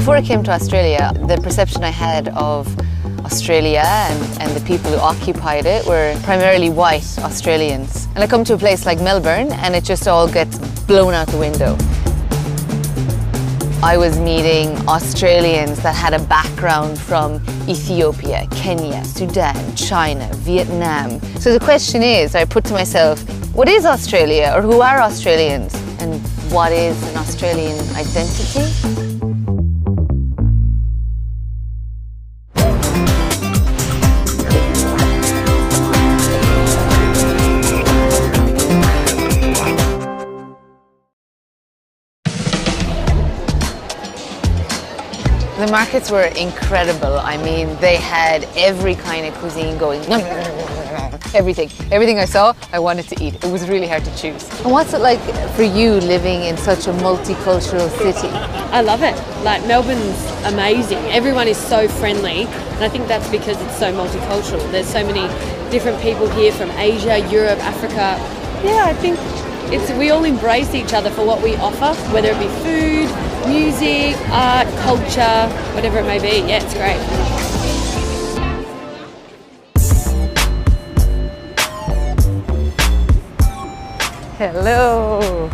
Before I came to Australia, the perception I had of Australia and the people who occupied it were primarily white Australians. And I come to a place like Melbourne and it just all gets blown out the window. I was meeting Australians that had a background from Ethiopia, Kenya, Sudan, China, Vietnam. So the question is, I put to myself, what is Australia, or who are Australians? And what is an Australian identity? The markets were incredible. I mean, they had every kind of cuisine going. Everything. Everything I saw, I wanted to eat. It was really hard to choose. And what's it like for you living in such a multicultural city? I love it. Like, Melbourne's amazing. Everyone is so friendly, and I think that's because it's so multicultural. There's so many different people here from Asia, Europe, Africa. Yeah, I think we all embrace each other for what we offer, whether it be food, music, art, culture, whatever it may be. Yeah, it's great. Hello.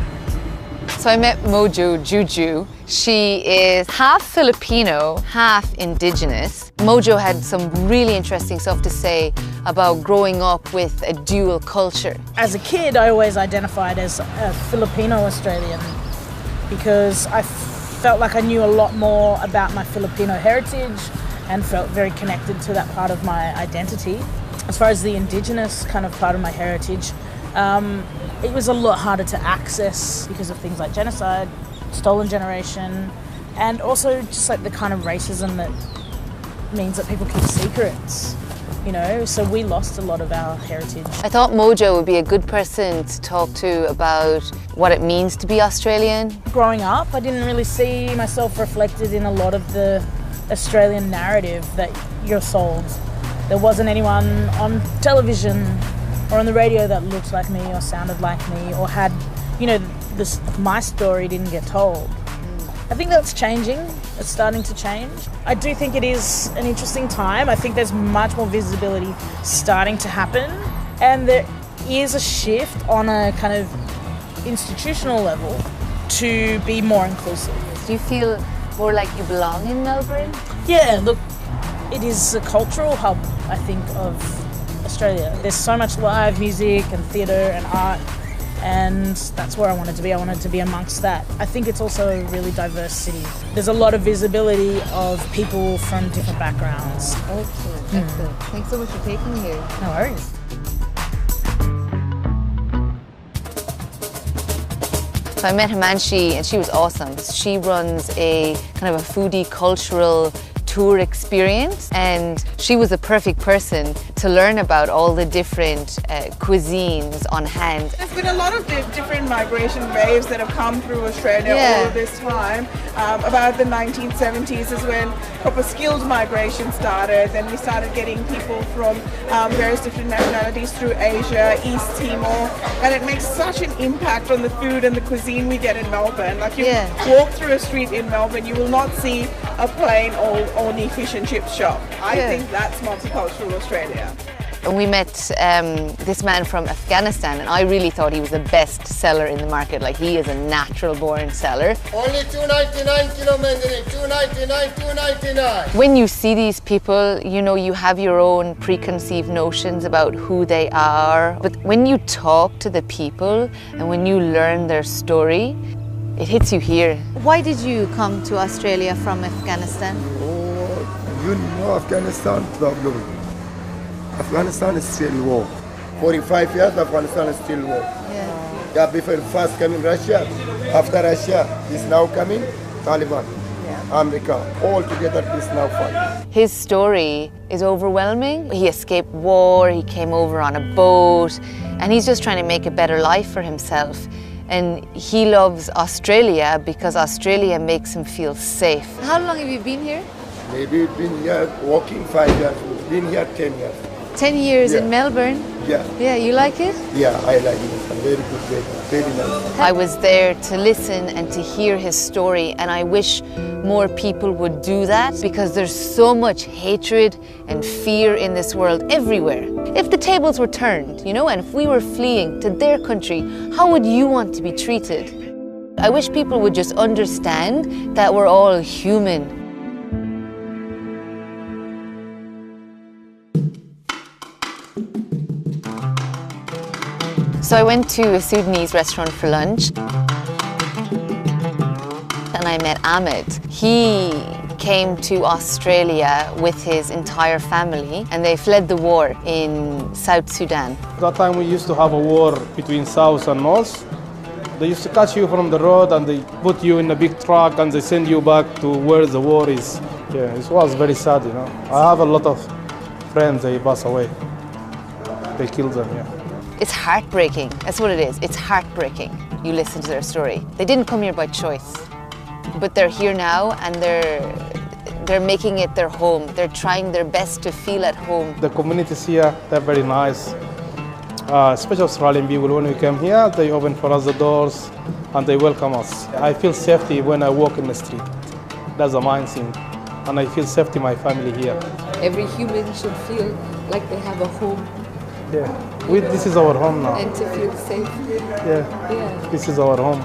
So I met Mojo Juju. She is half Filipino, half Indigenous. Mojo had some really interesting stuff to say about growing up with a dual culture. As a kid, I always identified as a Filipino-Australian because I felt like I knew a lot more about my Filipino heritage and felt very connected to that part of my identity. As far as the Indigenous kind of part of my heritage, it was a lot harder to access because of things like genocide, stolen generation, and also just like the kind of racism that means that people keep secrets, you know, so we lost a lot of our heritage. I thought Mojo would be a good person to talk to about what it means to be Australian. Growing up, I didn't really see myself reflected in a lot of the Australian narrative that you're sold. There wasn't anyone on television or on the radio that looked like me or sounded like me or had, you know, my story didn't get told. I think that's changing. It's starting to change. I do think it is an interesting time. I think there's much more visibility starting to happen, and there is a shift on a kind of institutional level to be more inclusive. Do you feel more like you belong in Melbourne? Yeah, look, it is a cultural hub, I think, of Australia. There's so much live music and theatre and art, and that's where I wanted to be. I wanted to be amongst that. I think it's also a really diverse city. There's a lot of visibility of people from different backgrounds. Excellent, excellent. Thanks so much for taking me here. No worries. So I met Himanshi and she was awesome. She runs a kind of a foodie cultural tour experience, and she was the perfect person to learn about all the different cuisines on hand. There's been a lot of different migration waves that have come through Australia all of this time. About the 1970s is when proper skilled migration started. Then we started getting people from various different nationalities through Asia, East Timor, and it makes such an impact on the food and the cuisine we get in Melbourne. Like, you walk through a street in Melbourne, you will not see a plain only fish and chip shop. I think that's multicultural Australia. And we met this man from Afghanistan, and I really thought he was the best seller in the market. Like, he is a natural born seller. Only $2.99 kilo mandarin, $2.99, $2.99. When you see these people, you know, you have your own preconceived notions about who they are. But when you talk to the people and when you learn their story, it hits you here. Why did you come to Australia from Afghanistan? Oh, you know Afghanistan problem. Afghanistan is still war. 45 years Afghanistan is still war. Yeah, before first coming Russia, after Russia is now coming Taliban, America, all together is now fight. His story is overwhelming. He escaped war, he came over on a boat, and he's just trying to make a better life for himself. And he loves Australia because Australia makes him feel safe. How long have you been here? Maybe been here walking 5 years, been here 10 years. 10 years in Melbourne? Yeah. Yeah, you like it? Yeah, I like it. It's a very good weather. Very nice. I was there to listen and to hear his story, and I wish more people would do that because there's so much hatred and fear in this world everywhere. If the tables were turned, you know, and if we were fleeing to their country, how would you want to be treated? I wish people would just understand that we're all human. So I went to a Sudanese restaurant for lunch and I met Ahmed. He came to Australia with his entire family and they fled the war in South Sudan. That time we used to have a war between South and North. They used to catch you from the road and they put you in a big truck and they send you back to where the war is. Yeah, it was very sad, you know. I have a lot of friends, they passed away. They killed them, yeah. It's heartbreaking, that's what it is. It's heartbreaking. You listen to their story. They didn't come here by choice, but they're here now and they're making it their home. They're trying their best to feel at home. The communities here, they're very nice. Especially Australian people, when we came here, they open for us the doors and they welcome us. I feel safety when I walk in the street. That's the main thing. And I feel safety in my family here. Every human should feel like they have a home. Yeah, this is our home now. And to feel safe. Yeah, this is our home.